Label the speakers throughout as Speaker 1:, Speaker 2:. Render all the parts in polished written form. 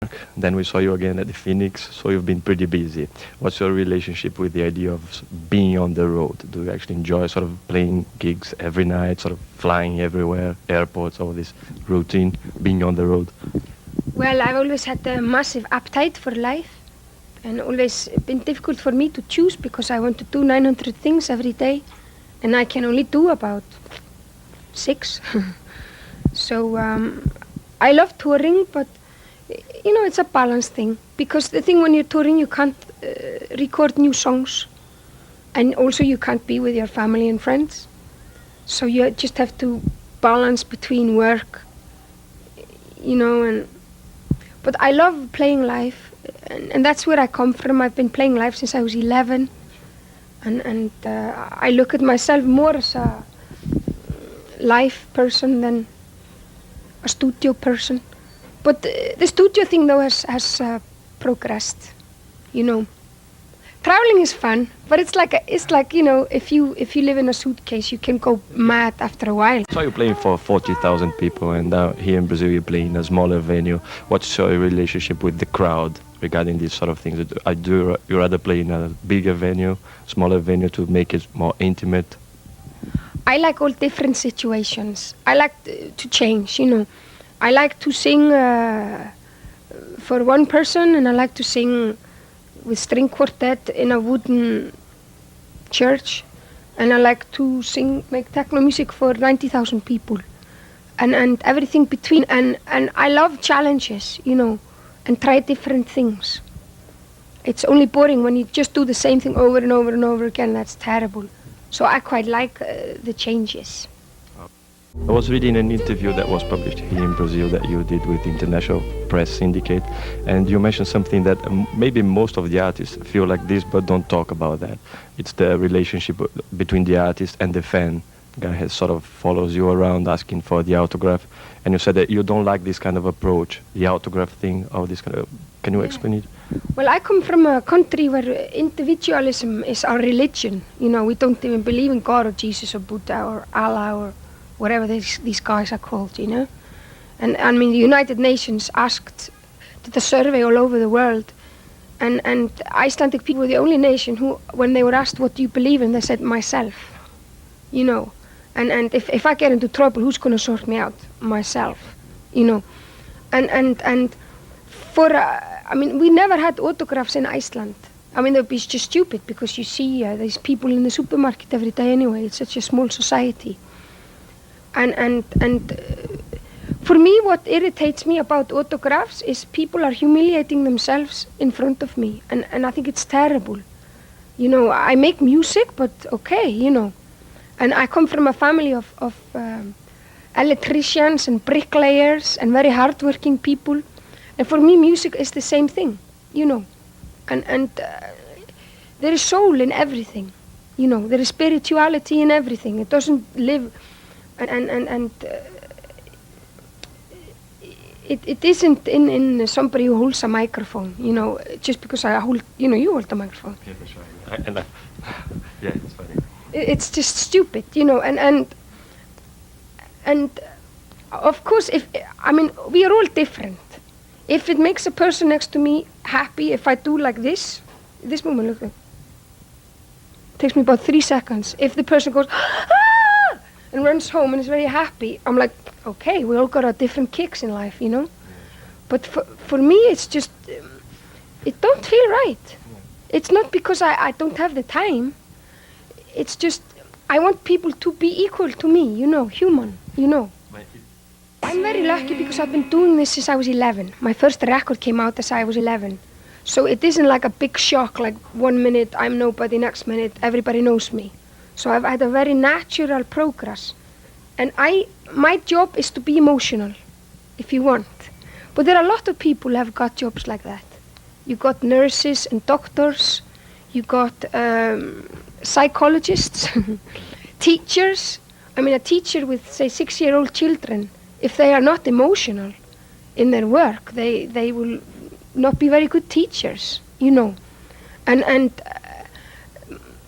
Speaker 1: Björk, then we saw you again at the Phoenix, so you've been pretty busy. What's your relationship with the idea of being on the road? Do you actually enjoy sort of playing gigs every night, sort of flying everywhere, airports, all this routine, being on the road?
Speaker 2: Well, I've always had a massive appetite for life, and always been difficult for me to choose because I want to do 900 things every day, and I can only do about 6. So I love touring, but you know, it's a balance thing, because the thing when you're touring, you can't record new songs, and also you can't be with your family and friends, so you just have to balance between work, you know. But I love playing live, and that's where I come from. I've been playing live since I was 11, and I look at myself more as a live person than a studio person. But the studio thing, though, has progressed, you know. Traveling is fun, but it's like you know, if you live in a suitcase, you can go mad after a while.
Speaker 1: So you're playing for 40,000 people, and now here in Brazil you're playing in a smaller venue. What's your relationship with the crowd regarding these sort of things? Do you rather play in a bigger venue, smaller venue, to make it more intimate?
Speaker 2: I like all different situations. I like to change, you know. I like to sing for one person, and I like to sing with string quartet in a wooden church, and I like to make techno music for 90,000 people, and everything between. And I love challenges, you know, and try different things. It's only boring when you just do the same thing over and over and over again. That's terrible. So I quite like the changes.
Speaker 1: I was reading an interview that was published here in Brazil that you did with the International Press Syndicate, and you mentioned something that maybe most of the artists feel like this but don't talk about that. It's the relationship between the artist and the fan. The guy sort of follows you around asking for the autograph, and you said that you don't like this kind of approach, the autograph thing, or this kind of... Can you explain it?
Speaker 2: Well, I come from a country where individualism is our religion. You know, we don't even believe in God or Jesus or Buddha or Allah or whatever these guys are called, you know. And I mean, the United Nations did a survey all over the world, and Icelandic people were the only nation who, when they were asked, what do you believe in, they said, myself, you know. And if I get into trouble, who's going to sort me out? Myself, you know. And for, I mean, we never had autographs in Iceland. I mean, that would be just stupid, because you see these people in the supermarket every day anyway. It's such a small society. And for me, what irritates me about autographs is people are humiliating themselves in front of me, and I think it's terrible. You know, I make music, but okay, you know. And I come from a family of electricians and bricklayers and very hardworking people, and for me, music is the same thing, you know. And there is soul in everything, you know. There is spirituality in everything. It doesn't live. And it isn't in somebody who holds a microphone, you know, just because I hold, you know, you hold a microphone.
Speaker 1: Yeah, that's right. Yeah, it's funny.
Speaker 2: It's just stupid, you know, and of course, I mean, we are all different. If it makes a person next to me happy, if I do like this movement, look, it takes me about 3 seconds. If the person goes, and runs home and is very happy, I'm like, okay, we all got our different kicks in life, you know. But for me, it's just, it don't feel right. It's not because I don't have the time. It's just, I want people to be equal to me, you know, human, you know. I'm very lucky because I've been doing this since I was 11. My first record came out as I was 11. So it isn't like a big shock, like 1 minute I'm nobody, next minute everybody knows me. So I've had a very natural progress. And my job is to be emotional, if you want. But there are a lot of people who have got jobs like that. You got nurses and doctors, you got psychologists, teachers. I mean, a teacher with, say, 6-year-old children, if they are not emotional in their work, they will not be very good teachers, you know. And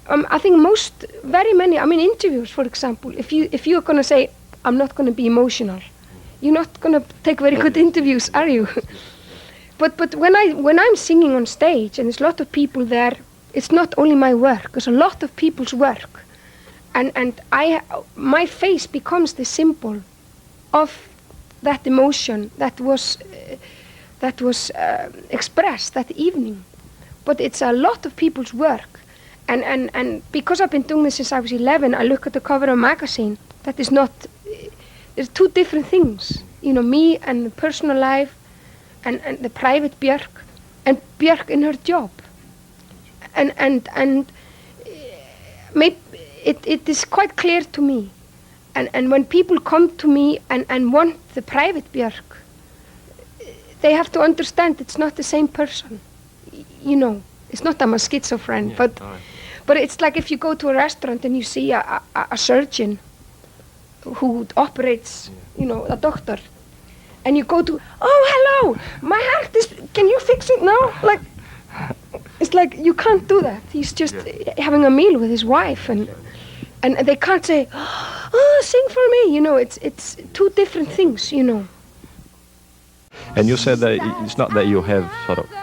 Speaker 2: I think very many, I mean, interviews, for example, if you're going to say, I'm not going to be emotional, you're not going to take very good interviews, are you? but when I'm singing on stage and there's a lot of people there, it's not only my work. It's a lot of people's work, and my face becomes the symbol of that emotion that was expressed that evening. But it's a lot of people's work, and because I've been doing this since I was 11, I look at the cover of a magazine. That is not. There's two different things. You know, me and the personal life, and the private Björk, and Björk in her job. And maybe it is quite clear to me. And when people come to me and want the private Björk, they have to understand it's not the same person. You know, it's not I'm a schizophrenic, but it's like if you go to a restaurant and you see a surgeon who operates, you know, a doctor, and you go to, oh, hello, my heart is, can you fix it now? Like, it's like you can't do that. He's just having a meal with his wife, and they can't say, oh, sing for me. You know, it's two different things, you know.
Speaker 1: And you said that it's not that you have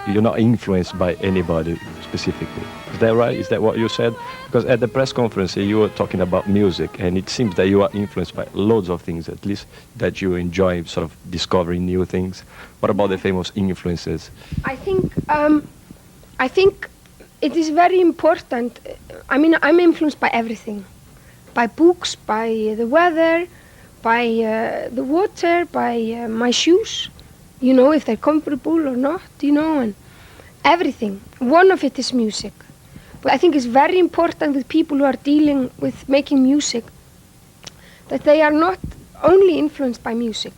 Speaker 1: you're not influenced by anybody specifically. Is that right? Is that what you said? Because at the press conference you were talking about music, and it seems that you are influenced by loads of things, at least that you enjoy sort of discovering new things. What about the famous influences?
Speaker 2: I think it is very important. I mean, I'm influenced by everything. By books, by the weather, by the water, by my shoes. You know, if they're comfortable or not, you know, and everything. One of it is music. But I think it's very important with people who are dealing with making music that they are not only influenced by music.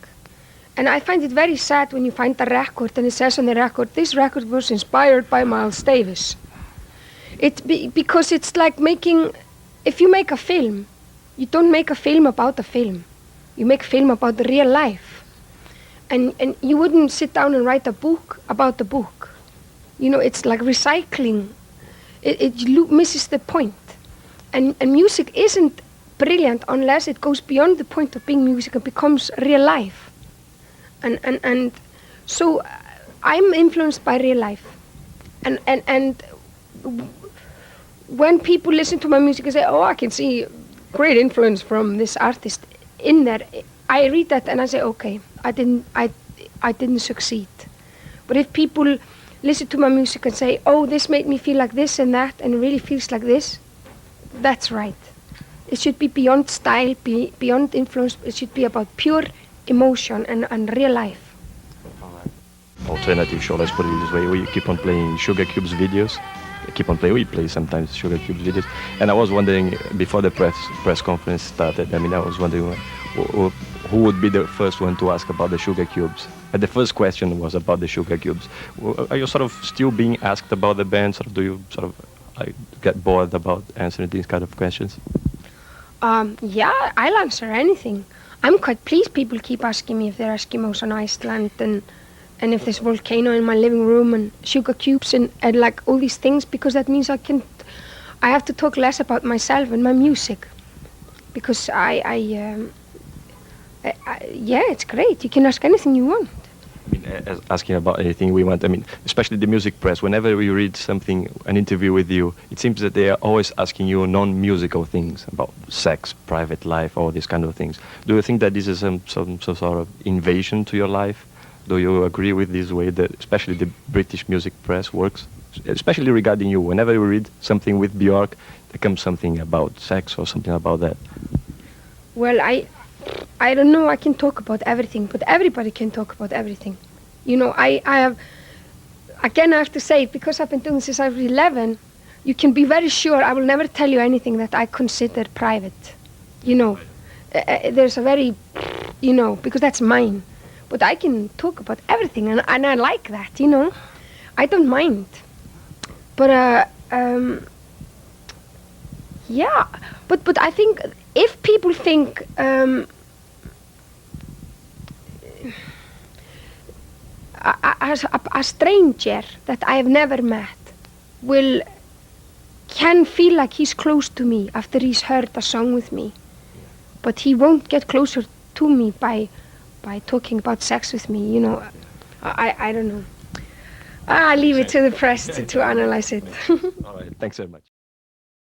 Speaker 2: And I find it very sad when you find a record and it says on the record, this record was inspired by Miles Davis. Because it's like making, if you make a film, you don't make a film about a film. You make a film about the real life. And you wouldn't sit down and write a book about the book. You know, it's like recycling. It misses the point. And music isn't brilliant unless it goes beyond the point of being music and becomes real life. And so I'm influenced by real life. And when people listen to my music and say, oh, I can see great influence from this artist in there, I read that and I say, okay, I didn't succeed. But if people listen to my music and say, oh, this made me feel like this and that, and it really feels like this, that's right. It should be beyond style, beyond influence. It should be about pure emotion and real life.
Speaker 1: Alternative show, let's put it this way. We keep on playing Sugar Cubes videos. We play sometimes Sugar Cubes videos. And I was wondering, before the press conference started, I was wondering who would be the first one to ask about the Sugar Cubes. And the first question was about the Sugar Cubes. Are you sort of still being asked about the band? Do you get bored about answering these kind of questions?
Speaker 2: Yeah, I'll answer anything. I'm quite pleased people keep asking me if there are Eskimos on Iceland and if there's a volcano in my living room and Sugar Cubes and like all these things, because that means I have to talk less about myself and my music. Because yeah, it's great. You can ask anything you want.
Speaker 1: Asking about anything we want. Especially the music press. Whenever we read something, an interview with you, it seems that they are always asking you non-musical things about sex, private life, all these kind of things. Do you think that this is some sort of invasion to your life? Do you agree with this way that especially the British music press works? Especially regarding you. Whenever you read something with Björk, there comes something about sex or something about that.
Speaker 2: Well, I don't know, I can talk about everything, but everybody can talk about everything. You know, I have to say, because I've been doing this since I was 11, you can be very sure I will never tell you anything that I consider private. You know, there's a very, you know, because that's mine. But I can talk about everything, and I like that, you know. I don't mind. But, yeah, but I think if people think, a stranger that I have never met can feel like he's close to me after he's heard a song with me, but he won't get closer to me by talking about sex with me, you know. I don't know. I leave it to the press to analyze it.
Speaker 1: All right, thanks so much.